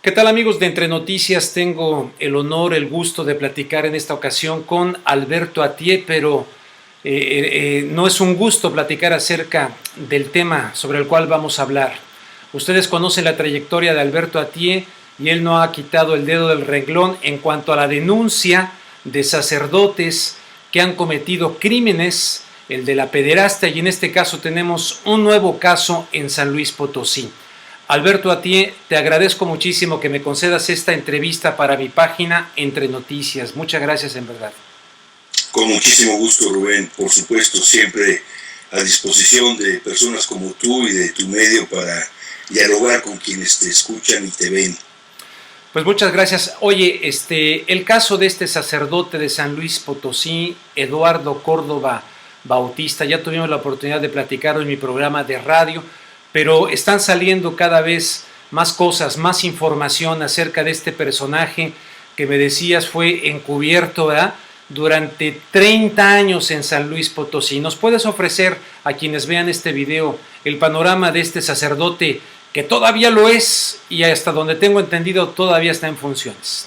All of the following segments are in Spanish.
¿Qué tal, amigos de Entre Noticias? Tengo el honor, el gusto de platicar en esta ocasión con Alberto Atié, pero no es un gusto platicar acerca del tema sobre el cual vamos a hablar. Ustedes conocen la trayectoria de Alberto Atié y él no ha quitado el dedo del renglón en cuanto a la denuncia de sacerdotes que han cometido crímenes, el de la pederastia, y en este caso tenemos un nuevo caso en San Luis Potosí. Alberto Atié, te agradezco muchísimo que me concedas esta entrevista para mi página Entre Noticias. Muchas gracias, en verdad. Con muchísimo gusto, Rubén. Por supuesto, siempre a disposición de personas como tú y de tu medio para dialogar con quienes te escuchan y te ven. Pues muchas gracias. Oye, el caso de este sacerdote de San Luis Potosí, Eduardo Córdoba Bautista, ya tuvimos la oportunidad de platicar en mi programa de radio, pero están saliendo cada vez más cosas, más información acerca de este personaje que me decías fue encubierto, ¿verdad?, durante 30 años en San Luis Potosí. ¿Nos puedes ofrecer a quienes vean este video el panorama de este sacerdote que todavía lo es y hasta donde tengo entendido todavía está en funciones?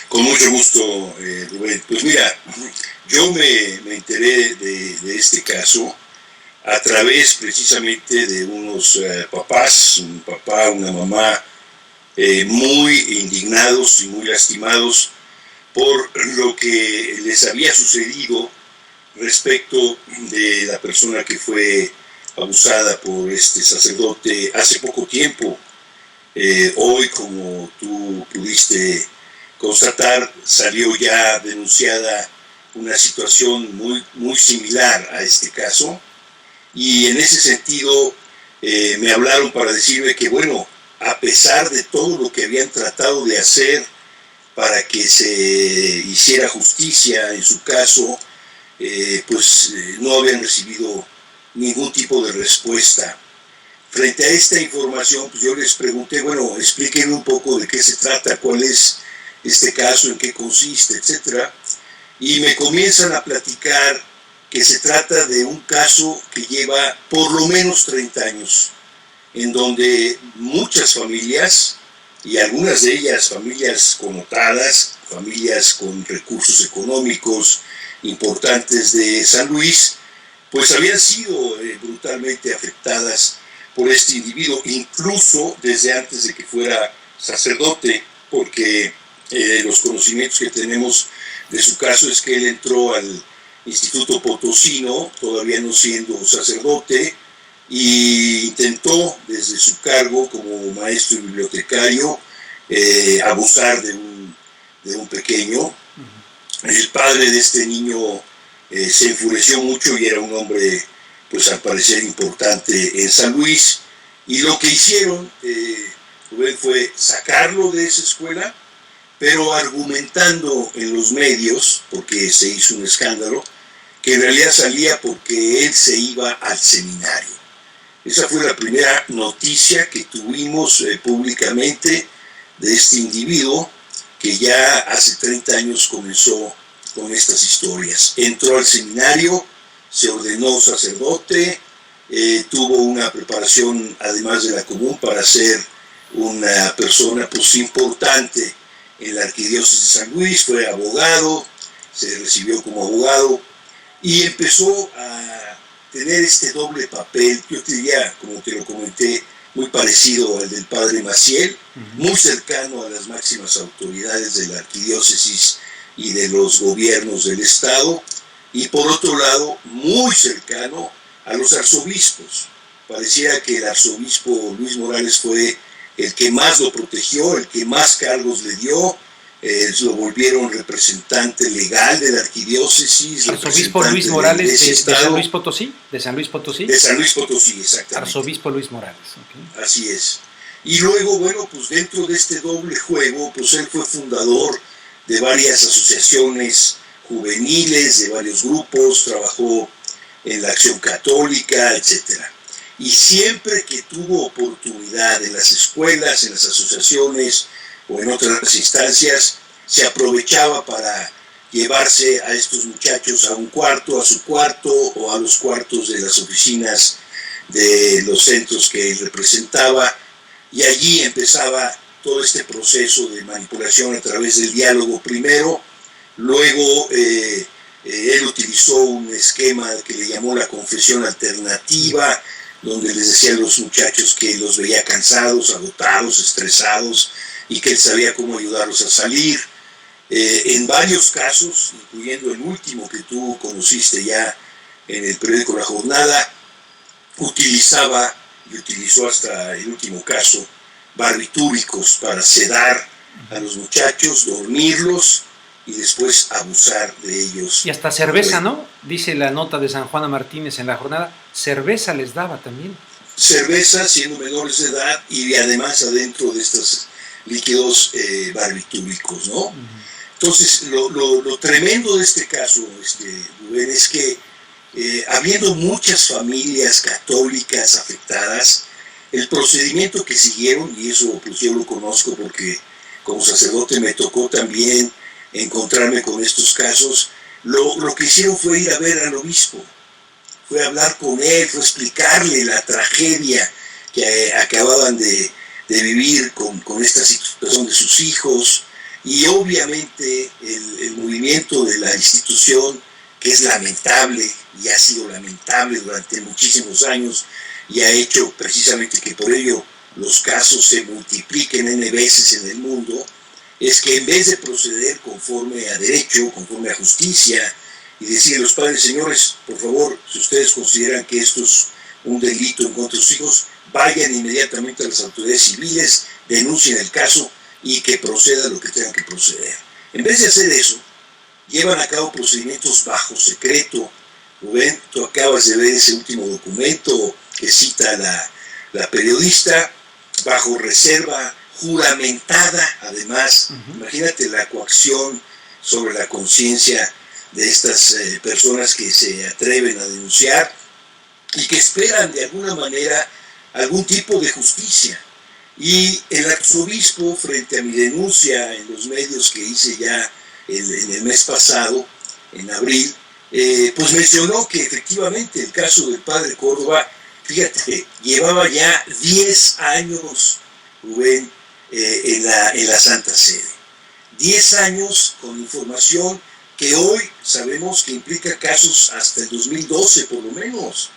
Con mucho gusto, Rubén. Pues mira, yo me enteré de este caso a través precisamente de unos papás, un papá, una mamá, muy indignados y muy lastimados por lo que les había sucedido respecto de la persona que fue abusada por este sacerdote hace poco tiempo. Hoy, como tú pudiste constatar, salió ya denunciada una situación muy similar a este caso. Y en ese sentido me hablaron para decirme que, bueno, a pesar de todo lo que habían tratado de hacer para que se hiciera justicia en su caso, no habían recibido ningún tipo de respuesta. Frente a esta información, pues yo les pregunté, bueno, explíquenme un poco de qué se trata, cuál es este caso, en qué consiste, etcétera. Y me comienzan a platicar que se trata de un caso que lleva por lo menos 30 años, en donde muchas familias, y algunas de ellas familias connotadas, familias con recursos económicos importantes de San Luis, pues habían sido brutalmente afectadas por este individuo, incluso desde antes de que fuera sacerdote, porque los conocimientos que tenemos de su caso es que él entró al Instituto Potosino, todavía no siendo sacerdote, y intentó desde su cargo como maestro y bibliotecario abusar de un pequeño. El padre de este niño se enfureció mucho y era un hombre, pues al parecer, importante en San Luis, y lo que hicieron fue sacarlo de esa escuela, pero argumentando en los medios, porque se hizo un escándalo, que en realidad salía porque él se iba al seminario. Esa fue la primera noticia que tuvimos públicamente de este individuo que ya hace 30 años comenzó con estas historias. Entró al seminario, se ordenó sacerdote, tuvo una preparación además de la común para ser una persona pues importante en la arquidiócesis de San Luis, fue abogado, se recibió como abogado y empezó a tener este doble papel, yo te diría, como te lo comenté, muy parecido al del padre Maciel, muy cercano a las máximas autoridades de la arquidiócesis y de los gobiernos del estado, y por otro lado, muy cercano a los arzobispos. Pareciera que el arzobispo Luis Morales fue el que más lo protegió, el que más cargos le dio, lo volvieron representante legal de la arquidiócesis. Arzobispo Luis Morales de San Luis Potosí. ¿De San Luis Potosí? De San Luis Potosí, exactamente. Arzobispo Luis Morales. Okay. Así es. Y luego, bueno, pues dentro de este doble juego, pues él fue fundador de varias asociaciones juveniles, de varios grupos, trabajó en la Acción Católica, etcétera. Y siempre que tuvo oportunidad en las escuelas, en las asociaciones o en otras instancias, se aprovechaba para llevarse a estos muchachos a un cuarto, a su cuarto o a los cuartos de las oficinas de los centros que él representaba, y allí empezaba todo este proceso de manipulación a través del diálogo primero, luego él utilizó un esquema que le llamó la confesión alternativa, donde les decía a los muchachos que los veía cansados, agotados, estresados, y que él sabía cómo ayudarlos a salir. En varios casos, incluyendo el último que tú conociste ya en el periódico La Jornada, utilizaba y utilizó hasta el último caso barbitúricos para sedar a los muchachos, dormirlos y después abusar de ellos. Y hasta cerveza, ¿no? Dice la nota de San Juana Martínez en La Jornada, cerveza les daba también. Cerveza siendo menores de edad y además adentro de estos líquidos barbitúricos, ¿no? Entonces, lo tremendo de este caso, Rubén, es que habiendo muchas familias católicas afectadas, el procedimiento que siguieron, y eso pues yo lo conozco porque como sacerdote me tocó también encontrarme con estos casos, lo que hicieron fue ir a ver al obispo, fue hablar con él, fue explicarle la tragedia que acababan de vivir con esta situación de sus hijos, y obviamente el movimiento de la institución, que es lamentable y ha sido lamentable durante muchísimos años y ha hecho precisamente que por ello los casos se multipliquen N veces en el mundo, es que en vez de proceder conforme a derecho, conforme a justicia, y decir a los padres, señores, por favor, si ustedes consideran que esto es un delito en contra de sus hijos, vayan inmediatamente a las autoridades civiles, denuncien el caso y que proceda lo que tengan que proceder. En vez de hacer eso, llevan a cabo procedimientos bajo secreto. Rubén, tú acabas de ver ese último documento que cita la periodista, bajo reserva juramentada, además. Imagínate la coacción sobre la conciencia de estas personas que se atreven a denunciar y que esperan de alguna manera algún tipo de justicia. Y el arzobispo, frente a mi denuncia en los medios que hice ya en el mes pasado, en abril, pues mencionó que efectivamente el caso del padre Córdoba, fíjate, llevaba ya 10 años, Rubén, en la Santa Sede. 10 años con información que hoy sabemos que implica casos hasta el 2012 por lo menos.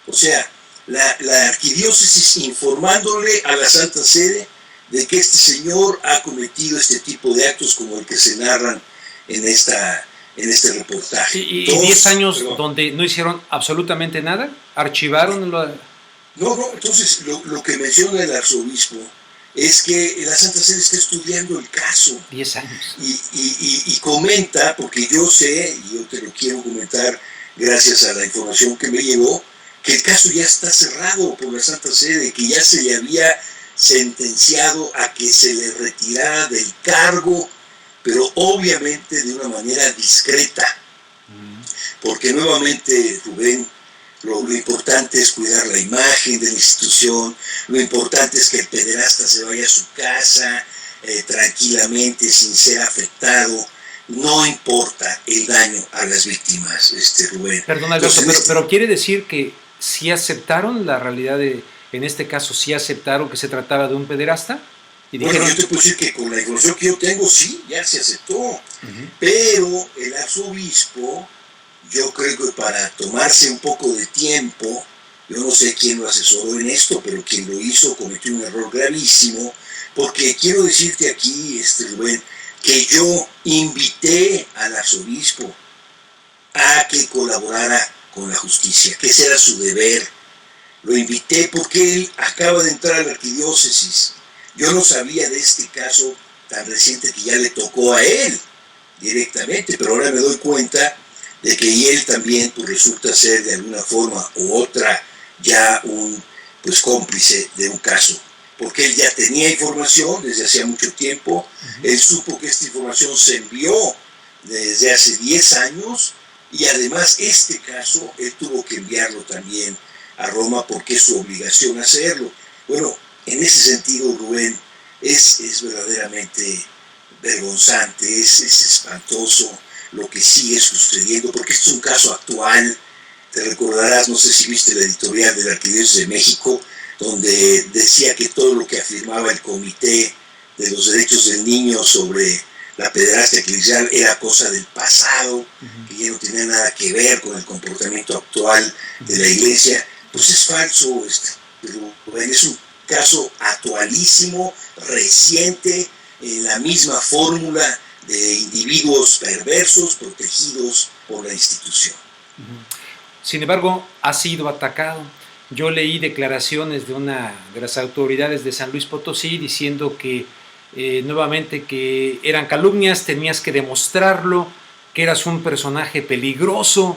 O sea, la arquidiócesis informándole a la Santa Sede de que este señor ha cometido este tipo de actos como el que se narran en este reportaje. ¿Y 10 años donde no hicieron absolutamente nada? ¿Archivaron? No, entonces lo que menciona el arzobispo es que la Santa Sede está estudiando el caso. 10 años. Y comenta, porque yo sé, y yo te lo quiero comentar gracias a la información que me llegó, que el caso ya está cerrado por la Santa Sede, que ya se le había sentenciado a que se le retirara del cargo, pero obviamente de una manera discreta. Porque nuevamente, Rubén, lo importante es cuidar la imagen de la institución, lo importante es que el pederasta se vaya a su casa tranquilamente, sin ser afectado. No importa el daño a las víctimas, Rubén. Perdón, Alberto, pero quiere decir que sí aceptaron la realidad en este caso, sí aceptaron que se trataba de un pederasta. Y dijeron... Bueno, yo te puedo decir que con la información que yo tengo, sí, ya se aceptó. Pero el arzobispo, yo creo que para tomarse un poco de tiempo, yo no sé quién lo asesoró en esto, pero quien lo hizo cometió un error gravísimo, porque quiero decirte aquí, Rubén, que yo invité al arzobispo a que colaborara con la justicia, que ese era su deber. Lo invité porque él acaba de entrar a la arquidiócesis. Yo no sabía de este caso tan reciente que ya le tocó a él directamente, pero ahora me doy cuenta de que él también pues, resulta ser de alguna forma u otra ya un cómplice de un caso, porque él ya tenía información desde hacía mucho tiempo. Él supo que esta información se envió desde hace 10 años y además este caso él tuvo que enviarlo también a Roma porque es su obligación hacerlo. Bueno, en ese sentido, Rubén, es verdaderamente vergonzante, es espantoso lo que sigue sucediendo, porque este es un caso actual. Te recordarás, no sé si viste la editorial de la Arquidiócesis de México, donde decía que todo lo que afirmaba el comité de los derechos del niño sobre la pederastia eclesial era cosa del pasado, que ya no tenía nada que ver con el comportamiento actual de la Iglesia, pues es falso. Pero es un caso actualísimo, reciente, en la misma fórmula de individuos perversos protegidos por la institución. Sin embargo, ha sido atacado. Yo leí declaraciones de una de las autoridades de San Luis Potosí diciendo que nuevamente que eran calumnias, tenías que demostrarlo, que eras un personaje peligroso.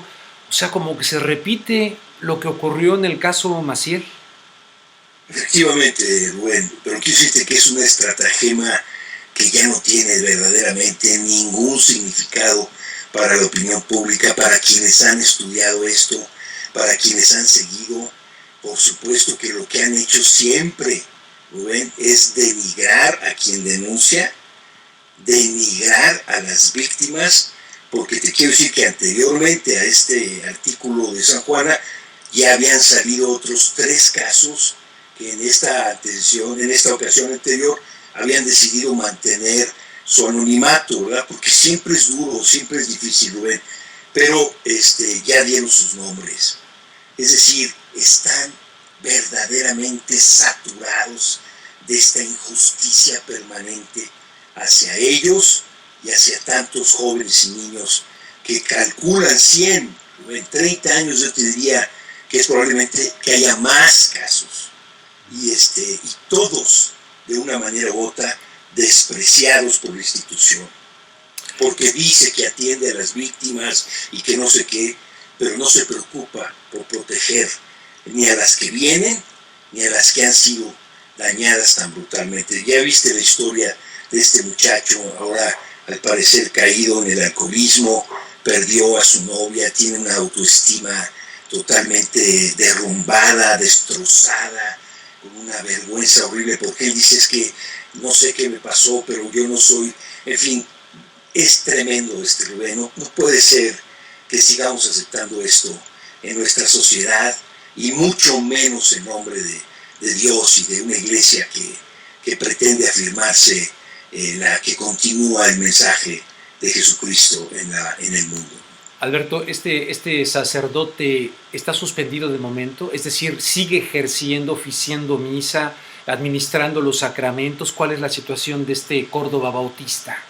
O sea, como que se repite lo que ocurrió en el caso Maciel. Efectivamente, Rubén, pero quiero decirte que es una estratagema que ya no tiene verdaderamente ningún significado para la opinión pública, para quienes han estudiado esto, para quienes han seguido. Por supuesto que lo que han hecho siempre, Rubén, es denigrar a quien denuncia, denigrar a las víctimas, porque te quiero decir que anteriormente a este artículo de San Juana ya habían salido otros 3 casos que en esta ocasión anterior habían decidido mantener su anonimato, ¿verdad? Porque siempre es duro, siempre es difícil, Rubén, pero ya dieron sus nombres. Es decir, están verdaderamente saturados de esta injusticia permanente hacia ellos y hacia tantos jóvenes y niños que calculan 100, en 30 años yo te diría que es probablemente que haya más casos y todos de una manera u otra despreciados por la institución, porque dice que atiende a las víctimas y que no sé qué, pero no se preocupa por proteger ni a las que vienen, ni a las que han sido dañadas tan brutalmente. Ya viste la historia de este muchacho, ahora al parecer caído en el alcoholismo, perdió a su novia, tiene una autoestima totalmente derrumbada, destrozada, con una vergüenza horrible, porque él dice: es que no sé qué me pasó, pero yo no soy, en fin, es tremendo Rubén, no puede ser que sigamos aceptando esto en nuestra sociedad, y mucho menos en nombre de Dios y de una iglesia que pretende afirmarse la que continúa el mensaje de Jesucristo en el mundo. Alberto, este sacerdote está suspendido de momento, es decir, sigue ejerciendo, oficiando misa, administrando los sacramentos. ¿Cuál es la situación de este Córdoba Bautista?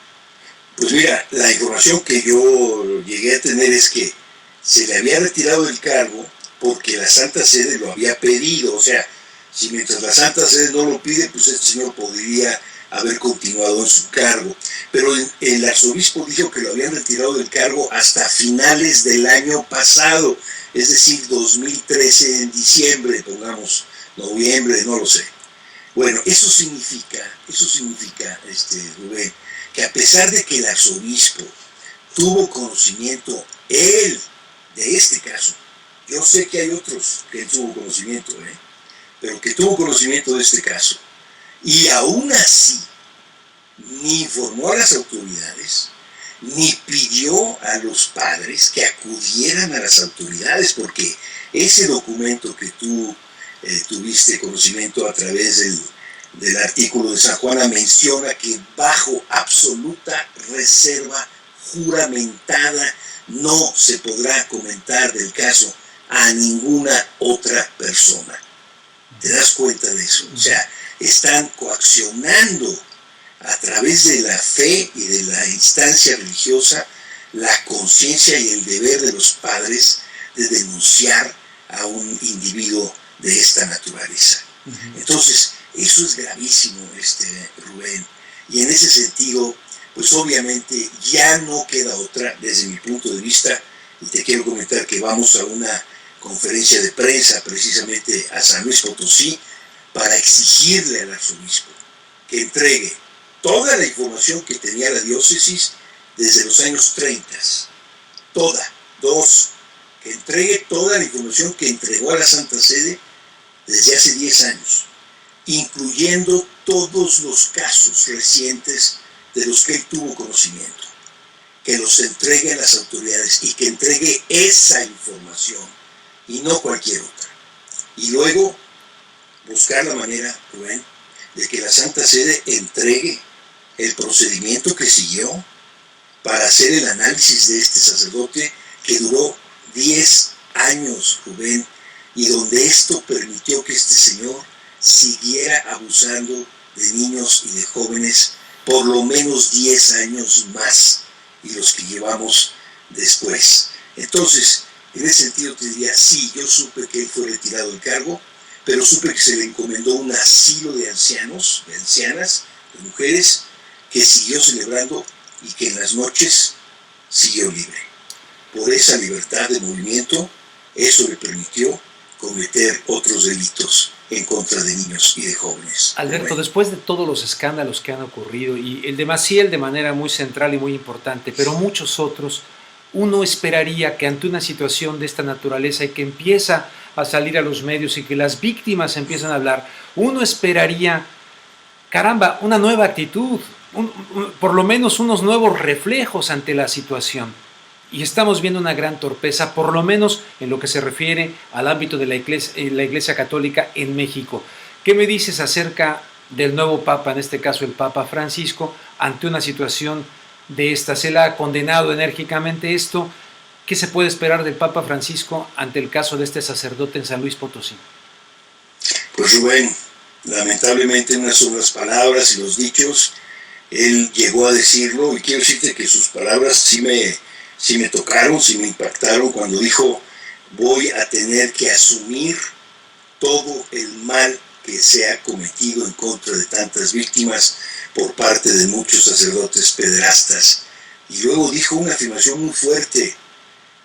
Pues mira, la información que yo llegué a tener es que se le había retirado el cargo porque la Santa Sede lo había pedido. O sea, si mientras la Santa Sede no lo pide, pues este señor podría haber continuado en su cargo. Pero el arzobispo dijo que lo habían retirado del cargo hasta finales del año pasado, es decir, 2013 en diciembre, pongamos noviembre, no lo sé. Bueno, eso significa, Rubén, que a pesar de que el arzobispo tuvo conocimiento, él, de este caso, yo sé que hay otros que él tuvo conocimiento, pero que tuvo conocimiento de este caso, y aún así ni informó a las autoridades, ni pidió a los padres que acudieran a las autoridades, porque ese documento que tú tuviste conocimiento a través del artículo de San Juana menciona que bajo absoluta reserva juramentada no se podrá comentar del caso a ninguna otra persona. ¿Te das cuenta de eso? O sea, están coaccionando a través de la fe y de la instancia religiosa la conciencia y el deber de los padres de denunciar a un individuo de esta naturaleza. Entonces, eso es gravísimo, Rubén, y en ese sentido, pues obviamente ya no queda otra, desde mi punto de vista, y te quiero comentar que vamos a una conferencia de prensa precisamente a San Luis Potosí para exigirle al arzobispo que entregue toda la información que tenía la diócesis desde los años 30, toda. 2, que entregue toda la información que entregó a la Santa Sede desde hace 10 años, incluyendo todos los casos recientes de los que él tuvo conocimiento, que los entregue a las autoridades y que entregue esa información y no cualquier otra. Y luego buscar la manera, Rubén, de que la Santa Sede entregue el procedimiento que siguió para hacer el análisis de este sacerdote que duró 10 años, Rubén, y donde esto permitió que este señor siguiera abusando de niños y de jóvenes por lo menos 10 años más, y los que llevamos después. Entonces, en ese sentido te diría, sí, yo supe que él fue retirado del cargo, pero supe que se le encomendó un asilo de ancianos, de ancianas, de mujeres, que siguió celebrando y que en las noches siguió libre. Por esa libertad de movimiento, eso le permitió cometer otros delitos en contra de niños y de jóvenes. Alberto, después de todos los escándalos que han ocurrido, y el de Maciel de manera muy central y muy importante, pero muchos otros, uno esperaría que ante una situación de esta naturaleza y que empieza a salir a los medios y que las víctimas empiezan a hablar, uno esperaría, caramba, una nueva actitud, por lo menos unos nuevos reflejos ante la situación. Y estamos viendo una gran torpeza, por lo menos en lo que se refiere al ámbito de la Iglesia Católica en México. ¿Qué me dices acerca del nuevo Papa, en este caso el Papa Francisco, ante una situación de esta? ¿Se le ha condenado enérgicamente esto? ¿Qué se puede esperar del Papa Francisco ante el caso de este sacerdote en San Luis Potosí? Pues Rubén, lamentablemente unas son las palabras y los dichos. Él llegó a decirlo, y quiero decirte que sus palabras sí me tocaron, sí me impactaron cuando dijo: voy a tener que asumir todo el mal que se ha cometido en contra de tantas víctimas por parte de muchos sacerdotes pederastas. Y luego dijo una afirmación muy fuerte,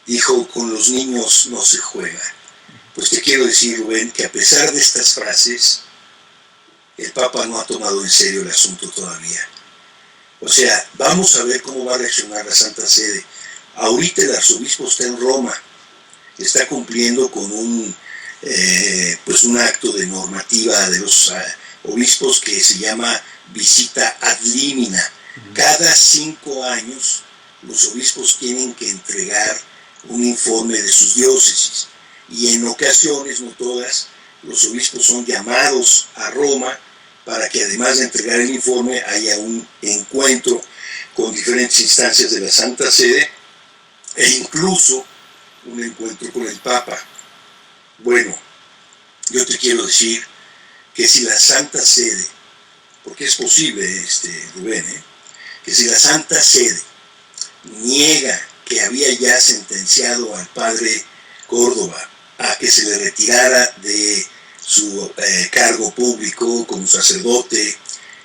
dijo: con los niños no se juega. Pues te quiero decir, Rubén, que a pesar de estas frases, el Papa no ha tomado en serio el asunto todavía. O sea, vamos a ver cómo va a reaccionar la Santa Sede. Ahorita el arzobispo está en Roma, está cumpliendo con un acto de normativa de los obispos que se llama visita ad limina. Cada 5 años los obispos tienen que entregar un informe de sus diócesis, y en ocasiones, no todas, los obispos son llamados a Roma para que, además de entregar el informe, haya un encuentro con diferentes instancias de la Santa Sede e incluso un encuentro con el Papa. Bueno, yo te quiero decir que si la Santa Sede, porque es posible, Rubén, que si la Santa Sede niega que había ya sentenciado al padre Córdoba a que se le retirara de su cargo público como sacerdote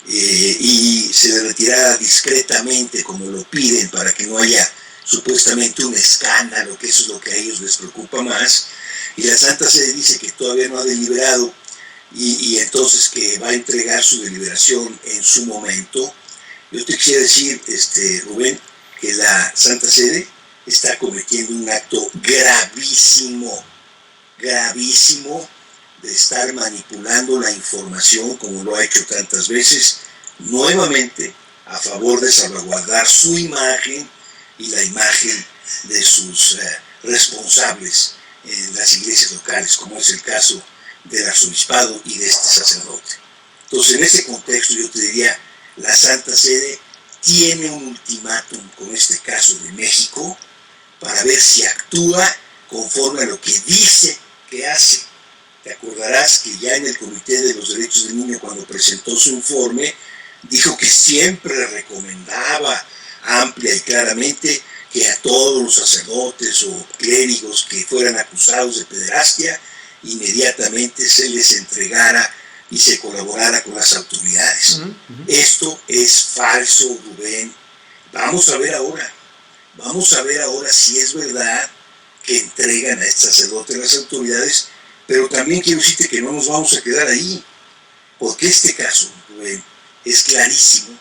y se le retirara discretamente como lo piden para que no haya supuestamente un escándalo, que eso es lo que a ellos les preocupa más, y la Santa Sede dice que todavía no ha deliberado y entonces que va a entregar su deliberación en su momento. Yo te quisiera decir, Rubén, que la Santa Sede está cometiendo un acto gravísimo, gravísimo, de estar manipulando la información, como lo ha hecho tantas veces, nuevamente a favor de salvaguardar su imagen y la imagen de sus responsables en las iglesias locales, como es el caso del arzobispado y de este sacerdote. Entonces, en ese contexto yo te diría, la Santa Sede tiene un ultimátum con este caso de México para ver si actúa conforme a lo que dice que hace. Te acordarás que ya en el Comité de los Derechos del Niño, cuando presentó su informe, dijo que siempre recomendaba amplia y claramente que a todos los sacerdotes o clérigos que fueran acusados de pederastia, inmediatamente se les entregara y se colaborara con las autoridades. Esto es falso, Rubén. Vamos a ver ahora si es verdad que entregan a este sacerdote a las autoridades, pero también quiero decirte que no nos vamos a quedar ahí, porque este caso, Rubén, es clarísimo,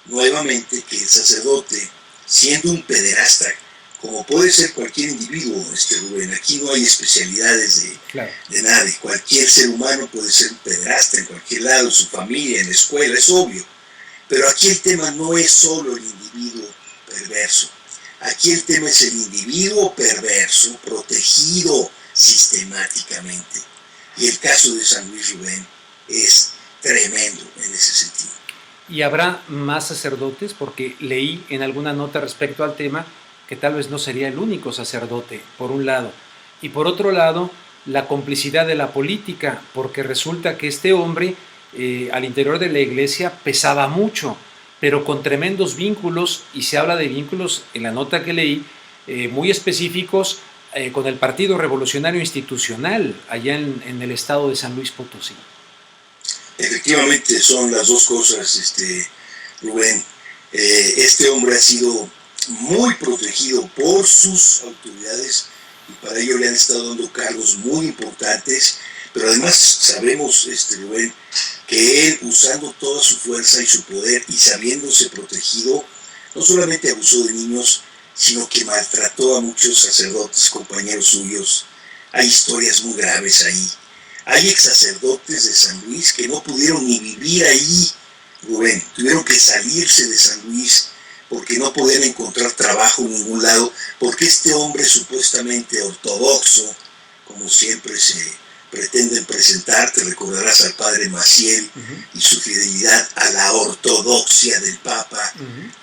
nuevamente, que el sacerdote, siendo un pederasta, como puede ser cualquier individuo, Rubén, aquí no hay especialidades de nadie, cualquier ser humano puede ser un pederasta en cualquier lado, en su familia, en la escuela, es obvio, pero aquí el tema no es solo el individuo perverso, aquí el tema es el individuo perverso, protegido sistemáticamente, y el caso de San Luis, Rubén, es tremendo en ese sentido. ¿Y habrá más sacerdotes? Porque leí en alguna nota respecto al tema que tal vez no sería el único sacerdote, por un lado. Y por otro lado, la complicidad de la política, porque resulta que este hombre al interior de la iglesia pesaba mucho, pero con tremendos vínculos, y se habla de vínculos en la nota que leí, muy específicos con el Partido Revolucionario Institucional, allá en el estado de San Luis Potosí. Efectivamente son las dos cosas, Rubén. Este hombre ha sido muy protegido por sus autoridades y para ello le han estado dando cargos muy importantes, pero además sabemos, Rubén, que él, usando toda su fuerza y su poder y sabiéndose protegido, no solamente abusó de niños, sino que maltrató a muchos sacerdotes, compañeros suyos. Hay historias muy graves ahí. Hay ex sacerdotes de San Luis que no pudieron ni vivir ahí, Rubén, tuvieron que salirse de San Luis porque no podían encontrar trabajo en ningún lado, porque este hombre supuestamente ortodoxo, como siempre se pretenden presentar, te recordarás al padre Maciel y su fidelidad a la ortodoxia del Papa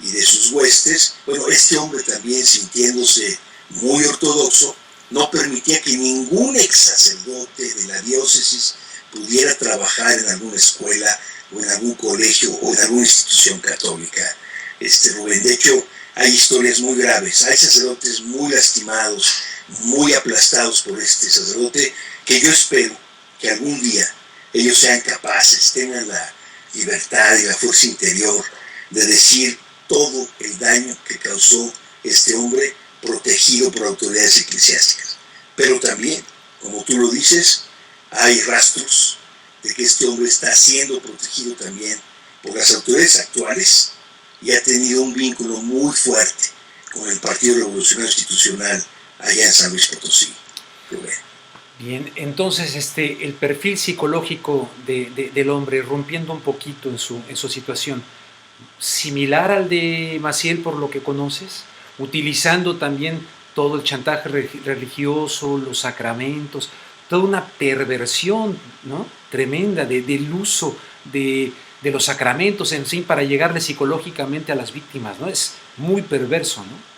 y de sus huestes. Bueno, este hombre también, sintiéndose muy ortodoxo, no permitía que ningún ex sacerdote de la diócesis pudiera trabajar en alguna escuela o en algún colegio o en alguna institución católica. Rubén, de hecho, hay historias muy graves, hay sacerdotes muy lastimados, muy aplastados por este sacerdote, que yo espero que algún día ellos sean capaces, tengan la libertad y la fuerza interior de decir todo el daño que causó este hombre protegido por autoridades eclesiásticas. Pero también, como tú lo dices, hay rastros de que este hombre está siendo protegido también por las autoridades actuales y ha tenido un vínculo muy fuerte con el Partido Revolucionario Institucional allá en San Luis Potosí. Bien, entonces el perfil psicológico del hombre, rompiendo un poquito en su situación, similar al de Maciel por lo que conoces, utilizando también todo el chantaje religioso, los sacramentos, toda una perversión, ¿no?, tremenda del uso de los sacramentos en sí para llegarle psicológicamente a las víctimas, ¿no? Es muy perverso, ¿no?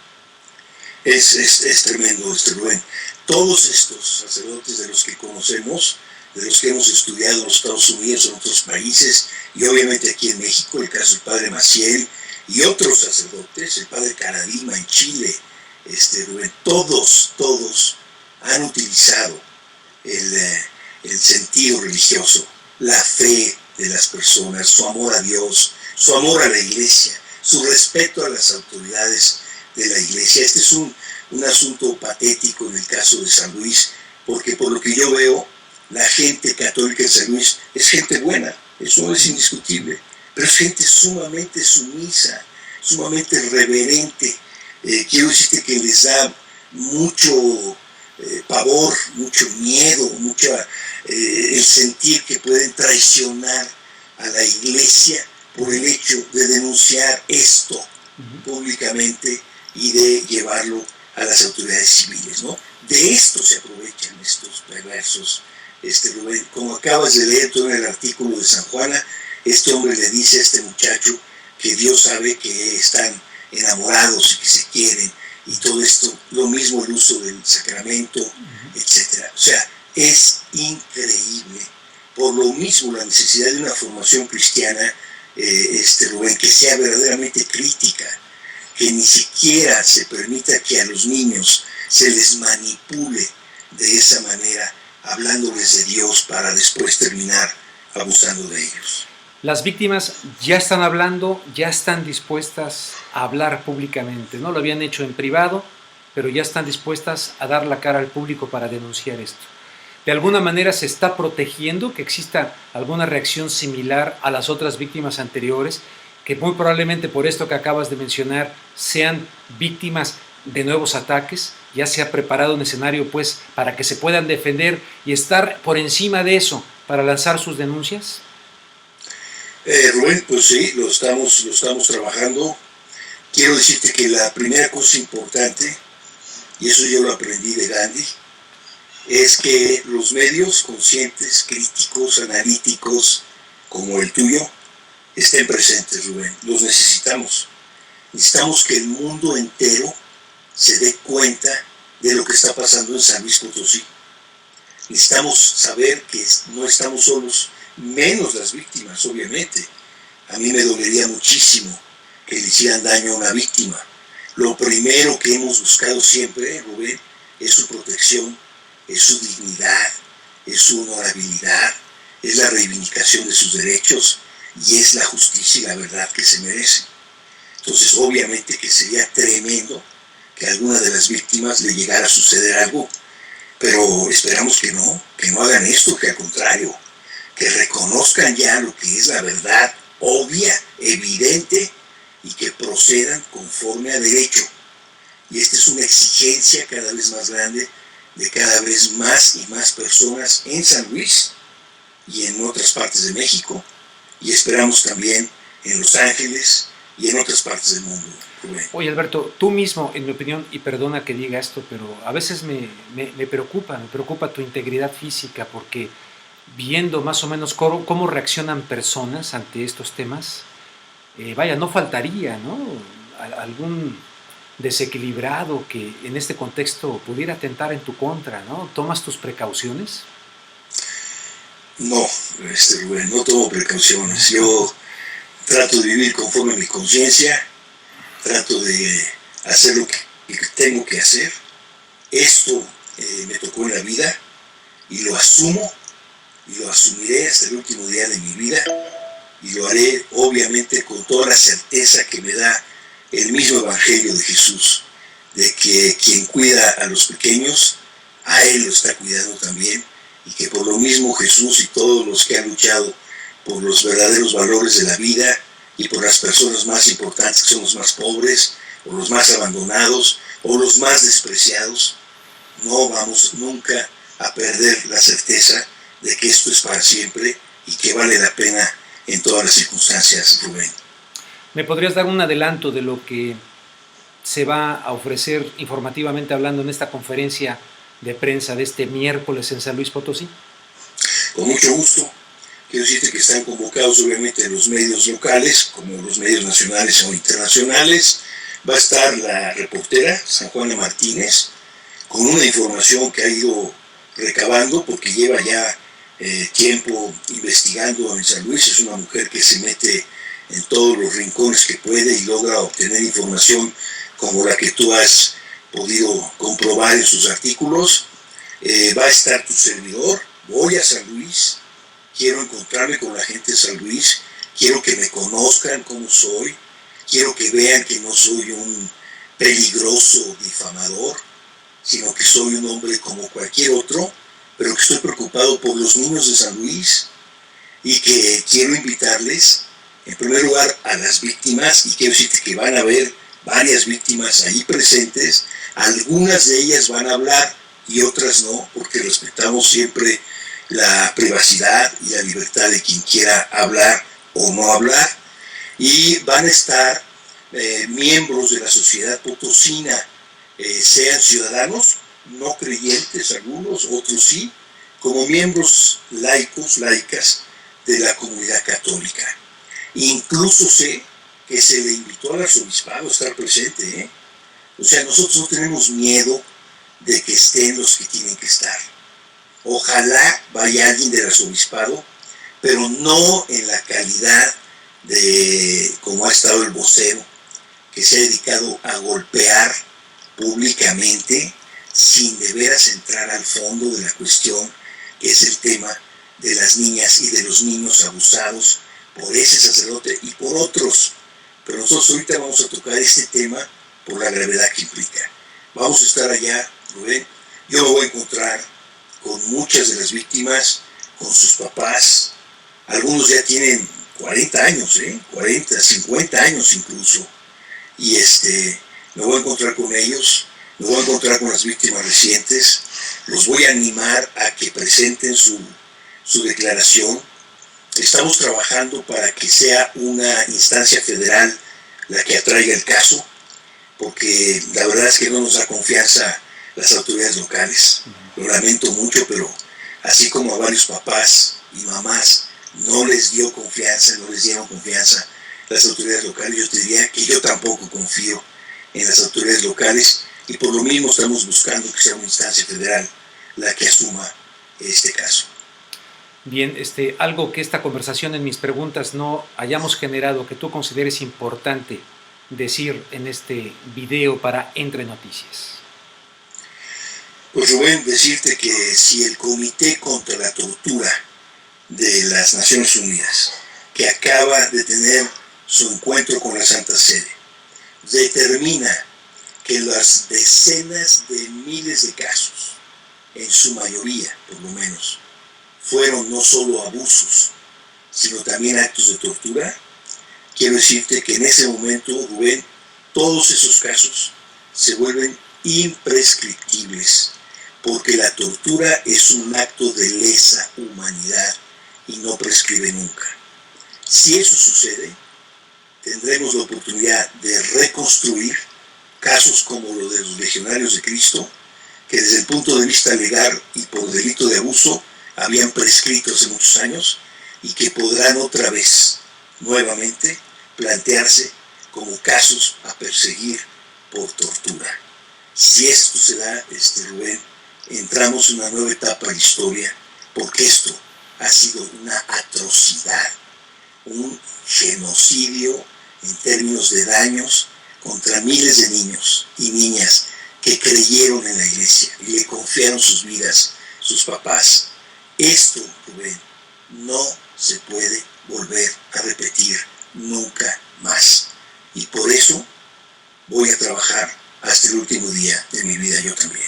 Es tremendo, Rubén. Todos estos sacerdotes de los que conocemos, de los que hemos estudiado en los Estados Unidos, en otros países, y obviamente aquí en México, el caso del padre Maciel, y otros sacerdotes, el padre Caradima en Chile, Rubén, todos han utilizado el sentido religioso, la fe de las personas, su amor a Dios, su amor a la iglesia, su respeto a las autoridades de la iglesia. Este es un asunto patético en el caso de San Luis, porque por lo que yo veo, la gente católica de San Luis es gente buena, eso es indiscutible, pero es gente sumamente sumisa, sumamente reverente. Quiero decirte que les da mucho pavor, mucho miedo, el sentir que pueden traicionar a la iglesia por el hecho de denunciar esto públicamente y de llevarlo a las autoridades civiles, ¿no? De esto se aprovechan estos perversos, Rubén. Como acabas de leer tú en el artículo de San Juana, este hombre le dice a este muchacho que Dios sabe que están enamorados y que se quieren, y todo esto, lo mismo el uso del sacramento, etc. O sea, es increíble. Por lo mismo, la necesidad de una formación cristiana, Rubén, que sea verdaderamente crítica, que ni siquiera se permita que a los niños se les manipule de esa manera, hablándoles de Dios para después terminar abusando de ellos. Las víctimas ya están hablando, ya están dispuestas a hablar públicamente, ¿no? Lo habían hecho en privado, pero ya están dispuestas a dar la cara al público para denunciar esto. De alguna manera se está protegiendo que exista alguna reacción similar a las otras víctimas anteriores, que muy probablemente por esto que acabas de mencionar sean víctimas de nuevos ataques. Ya se ha preparado un escenario pues para que se puedan defender y estar por encima de eso para lanzar sus denuncias. Rubén, pues sí, lo estamos trabajando. Quiero decirte que la primera cosa importante, y eso yo lo aprendí de Gandhi, es que los medios conscientes, críticos, analíticos, como el tuyo estén presentes, Rubén. Los necesitamos. Necesitamos que el mundo entero se dé cuenta de lo que está pasando en San Luis Potosí. Necesitamos saber que no estamos solos, menos las víctimas, obviamente. A mí me dolería muchísimo que le hicieran daño a una víctima. Lo primero que hemos buscado siempre, Rubén, es su protección, es su dignidad, es su honorabilidad, es la reivindicación de sus derechos y es la justicia y la verdad que se merecen. Entonces, obviamente que sería tremendo que a alguna de las víctimas le llegara a suceder algo, pero esperamos que no hagan esto, que al contrario, que reconozcan ya lo que es la verdad obvia, evidente, y que procedan conforme a derecho. Y esta es una exigencia cada vez más grande de cada vez más y más personas en San Luis y en otras partes de México, y esperamos también en Los Ángeles y en otras partes del mundo. Rubén. Oye, Alberto, tú mismo, en mi opinión, y perdona que diga esto, pero a veces me preocupa tu integridad física, porque viendo más o menos cómo reaccionan personas ante estos temas, vaya, no faltaría, ¿no?, algún desequilibrado que en este contexto pudiera atentar en tu contra, ¿no? ¿Tomas tus precauciones? No, Rubén, no tomo precauciones. Yo trato de vivir conforme a mi conciencia, trato de hacer lo que tengo que hacer. Esto me tocó en la vida y lo asumo y lo asumiré hasta el último día de mi vida, y lo haré obviamente con toda la certeza que me da el mismo Evangelio de Jesús, de que quien cuida a los pequeños, a Él lo está cuidando también, y que por lo mismo Jesús y todos los que han luchado por los verdaderos valores de la vida y por las personas más importantes, que son los más pobres, o los más abandonados, o los más despreciados, no vamos nunca a perder la certeza de que esto es para siempre y que vale la pena en todas las circunstancias, Rubén. ¿Me podrías dar un adelanto de lo que se va a ofrecer informativamente hablando en esta conferencia de prensa de este miércoles en San Luis Potosí? Con mucho gusto. Quiero decirte que están convocados obviamente los medios locales, como los medios nacionales o internacionales. Va a estar la reportera San Juana Martínez, con una información que ha ido recabando, porque lleva ya tiempo investigando en San Luis. Es una mujer que se mete en todos los rincones que puede y logra obtener información como la que tú has podido comprobar en sus artículos. Va a estar tu servidor. Voy a San Luis, quiero encontrarme con la gente de San Luis, quiero que me conozcan como soy, quiero que vean que no soy un peligroso difamador, sino que soy un hombre como cualquier otro, pero que estoy preocupado por los niños de San Luis, y que quiero invitarles, en primer lugar, a las víctimas, y quiero decirte que van a haber varias víctimas ahí presentes. Algunas de ellas van a hablar y otras no, porque respetamos siempre la privacidad y la libertad de quien quiera hablar o no hablar. Y van a estar miembros de la sociedad potosina, sean ciudadanos, no creyentes algunos, otros sí, como miembros laicos, laicas de la comunidad católica. Incluso sé que se le invitó al arzobispado a estar presente, O sea, nosotros no tenemos miedo de que estén los que tienen que estar. Ojalá vaya alguien del arzobispado, pero no en la calidad de como ha estado el vocero, que se ha dedicado a golpear públicamente sin de veras entrar al fondo de la cuestión, que es el tema de las niñas y de los niños abusados por ese sacerdote y por otros. Pero nosotros ahorita vamos a tocar este tema por la gravedad que implica. Vamos a estar allá, Rubén. Yo me voy a encontrar con muchas de las víctimas, con sus papás. Algunos ya tienen 40 años, 40, 50 años incluso. Y me voy a encontrar con ellos, me voy a encontrar con las víctimas recientes. Los voy a animar a que presenten su declaración. Estamos trabajando para que sea una instancia federal la que atraiga el caso, porque la verdad es que no nos da confianza las autoridades locales. Lo lamento mucho, pero así como a varios papás y mamás no les dio confianza, no les dieron confianza las autoridades locales. Yo te diría que yo tampoco confío en las autoridades locales y por lo mismo estamos buscando que sea una instancia federal la que asuma este caso. Bien, algo que esta conversación en mis preguntas no hayamos generado, que tú consideres importante decir en este video para Entre Noticias. Pues Rubén, decirte que si el Comité contra la Tortura de las Naciones Unidas, que acaba de tener su encuentro con la Santa Sede, determina que las decenas de miles de casos, en su mayoría por lo menos, fueron no solo abusos, sino también actos de tortura, quiero decirte que en ese momento, Rubén, todos esos casos se vuelven imprescriptibles, porque la tortura es un acto de lesa humanidad y no prescribe nunca. Si eso sucede, tendremos la oportunidad de reconstruir casos como los de los legionarios de Cristo, que desde el punto de vista legal y por delito de abuso habían prescrito hace muchos años y que podrán otra vez, nuevamente, plantearse como casos a perseguir por tortura. Si esto se da, Rubén, entramos en una nueva etapa de la historia, porque esto ha sido una atrocidad, un genocidio en términos de daños contra miles de niños y niñas que creyeron en la iglesia y le confiaron sus vidas, sus papás. Esto, Rubén, no se puede volver a repetir nunca más. Y por eso voy a trabajar hasta el último día de mi vida yo también.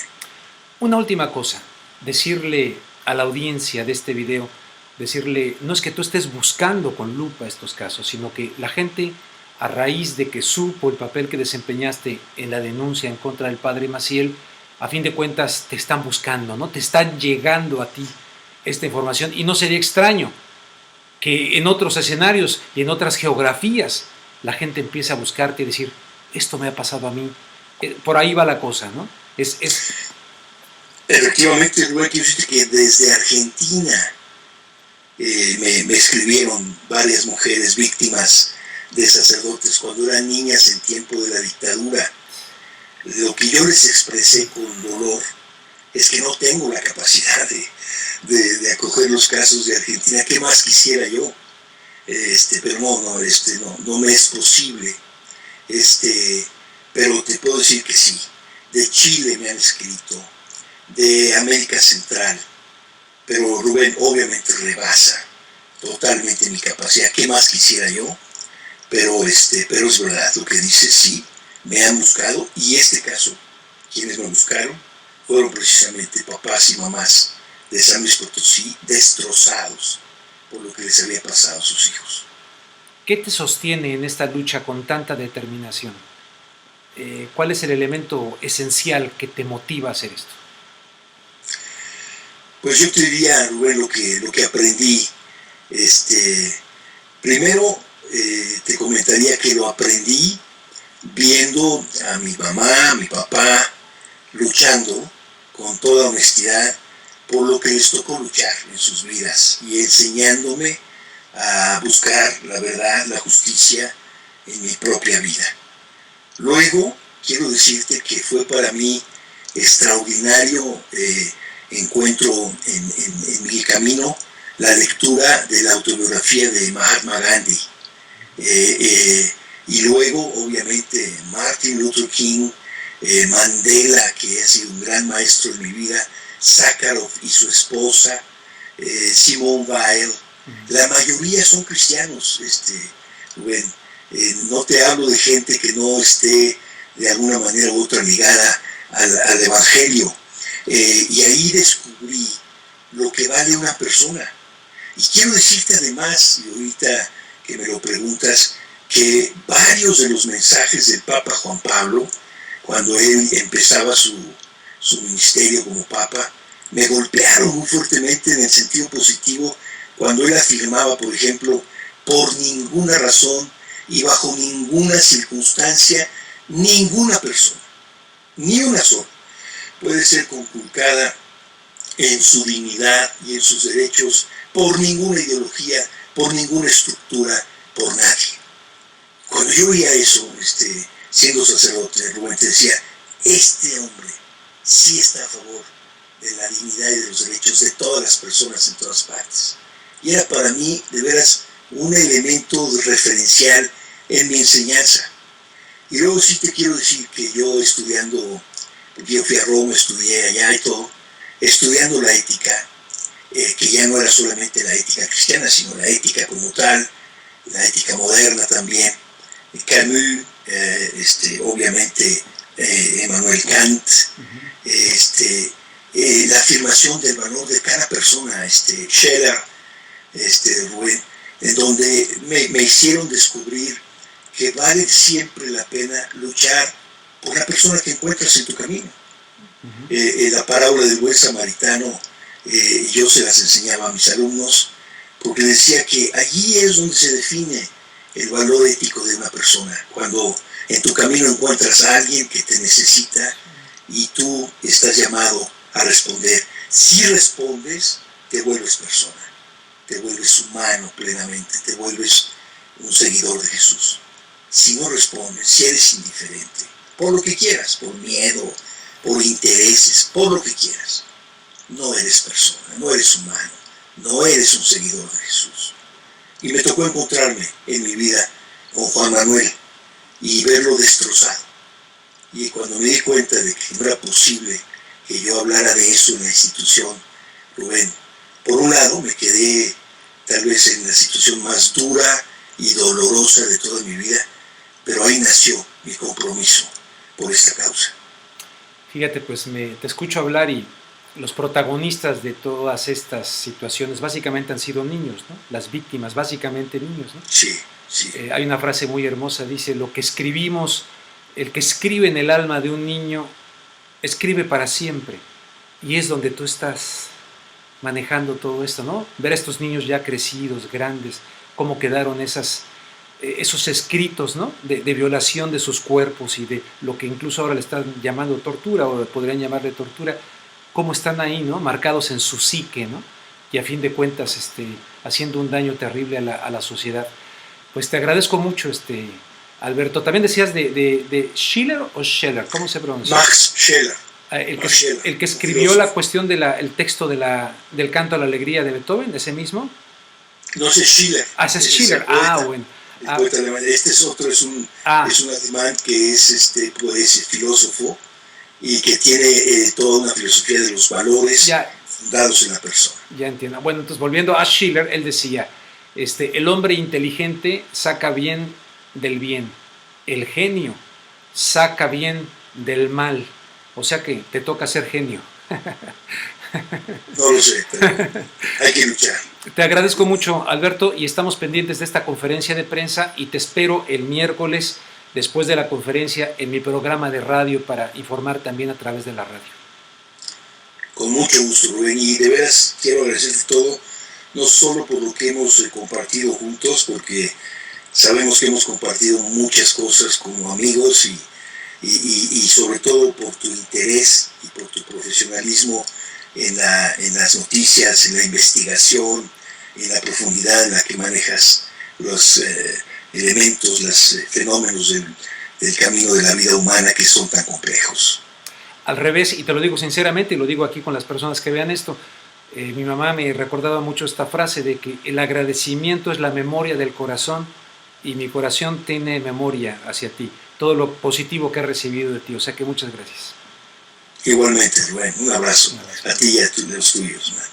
Una última cosa, decirle a la audiencia de este video, decirle, no es que tú estés buscando con lupa estos casos, sino que la gente, a raíz de que supo el papel que desempeñaste en la denuncia en contra del padre Maciel, a fin de cuentas te están buscando, ¿no? Te están llegando a ti esta información y no sería extraño que en otros escenarios y en otras geografías la gente empiece a buscarte y decir, esto me ha pasado a mí. Por ahí va la cosa, ¿no? Efectivamente, Rubén, quiero decir que desde Argentina me escribieron varias mujeres víctimas de sacerdotes cuando eran niñas en tiempo de la dictadura. Lo que yo les expresé con dolor es que no tengo la capacidad de acoger los casos de Argentina. ¿Qué más quisiera yo? Pero no me es posible. Pero te puedo decir que sí. De Chile me han escrito, de América Central, pero Rubén obviamente rebasa totalmente mi capacidad. ¿Qué más quisiera yo? Pero es verdad lo que dice, sí, me han buscado, y este caso, quienes me buscaron fueron precisamente papás y mamás de San Luis Potosí, destrozados por lo que les había pasado a sus hijos. ¿Qué te sostiene en esta lucha con tanta determinación? ¿Cuál es el elemento esencial que te motiva a hacer esto? Pues yo te diría, Rubén, lo que aprendí. Primero, te comentaría que lo aprendí viendo a mi mamá, a mi papá, luchando con toda honestidad por lo que les tocó luchar en sus vidas y enseñándome a buscar la verdad, la justicia en mi propia vida. Luego, quiero decirte que fue para mí extraordinario encuentro en mi camino la lectura de la autobiografía de Mahatma Gandhi. Y luego, obviamente, Martin Luther King, Mandela, que ha sido un gran maestro en mi vida, Sakharov y su esposa, Simone Weil. La mayoría son cristianos, Rubén. No te hablo de gente que no esté de alguna manera u otra ligada al Evangelio. Y ahí descubrí lo que vale una persona. Y quiero decirte además, y ahorita que me lo preguntas, que varios de los mensajes del Papa Juan Pablo, cuando él empezaba su ministerio como Papa, me golpearon muy fuertemente en el sentido positivo, cuando él afirmaba, por ejemplo, por ninguna razón y bajo ninguna circunstancia, ninguna persona, ni una sola, puede ser conculcada en su dignidad y en sus derechos por ninguna ideología por ninguna estructura, por nadie. Cuando yo veía eso, siendo sacerdote, Rubén, te decía, este hombre sí está a favor de la dignidad y de los derechos de todas las personas en todas partes. Y era para mí, de veras, un elemento referencial en mi enseñanza. Y luego sí te quiero decir que yo estudiando, porque yo fui a Roma, estudié allá y todo, estudiando la ética, que ya no era solamente la ética cristiana, sino la ética como tal, la ética moderna también, Camus, obviamente Emmanuel Kant, la afirmación del valor de cada persona, Scheller, Rubén, en donde me hicieron descubrir que vale siempre la pena luchar por la persona que encuentras en tu camino. La parábola del buen samaritano, yo se las enseñaba a mis alumnos, porque decía que allí es donde se define el valor ético de una persona, cuando en tu camino encuentras a alguien que te necesita y tú estás llamado a responder. Si respondes, te vuelves persona, te vuelves humano plenamente, te vuelves un seguidor de Jesús. Si no respondes, si eres indiferente, por lo que quieras, por miedo, por intereses, por lo que quieras, no eres persona, no eres humano, no eres un seguidor de Jesús. Y me tocó encontrarme en mi vida con Juan Manuel y verlo destrozado. Y cuando me di cuenta de que no era posible que yo hablara de eso en la institución, Rubén, por un lado me quedé tal vez en la situación más dura y dolorosa de toda mi vida, pero ahí nació mi compromiso por esta causa. Fíjate, pues te escucho hablar y los protagonistas de todas estas situaciones básicamente han sido niños, ¿no? Las víctimas, básicamente niños, ¿no? Sí, sí. Hay una frase muy hermosa, dice, lo que escribimos, el que escribe en el alma de un niño, escribe para siempre. Y es donde tú estás manejando todo esto, ¿no? Ver a estos niños ya crecidos, grandes, cómo quedaron esos escritos, ¿no? de violación de sus cuerpos y de lo que incluso ahora le están llamando tortura, o podrían llamarle tortura, cómo están ahí, ¿no? Marcados en su psique, ¿no? Y a fin de cuentas haciendo un daño terrible a la sociedad. Pues te agradezco mucho, Alberto. También decías de Schiller o Scheller, ¿cómo se pronuncia? Max Scheller. El que escribió la cuestión el texto del canto a la alegría de Beethoven, ese mismo. No sé, Schiller. Ese es Schiller. Bueno. El poeta alemán. Este es otro, es un alemán que es pues, filósofo y que tiene toda una filosofía de los valores fundados en la persona. Ya entiendo. Bueno, entonces volviendo a Schiller, él decía, el hombre inteligente saca bien del bien, el genio saca bien del mal, o sea que te toca ser genio. No lo sé, pero hay que luchar. Te agradezco mucho, Alberto, y estamos pendientes de esta conferencia de prensa y te espero el miércoles después de la conferencia en mi programa de radio para informar también a través de la radio. Con mucho gusto, Rubén, y de veras quiero agradecerte todo, no solo por lo que hemos compartido juntos, porque sabemos que hemos compartido muchas cosas como amigos y sobre todo por tu interés y por tu profesionalismo en las noticias, en la investigación, en la profundidad en la que manejas los elementos, los fenómenos del camino de la vida humana que son tan complejos. Al revés, y te lo digo sinceramente, y lo digo aquí con las personas que vean esto, mi mamá me recordaba mucho esta frase de que el agradecimiento es la memoria del corazón y mi corazón tiene memoria hacia ti, todo lo positivo que he recibido de ti, o sea que muchas gracias. Igualmente, Rubén, un abrazo a ti y a los tuyos, man.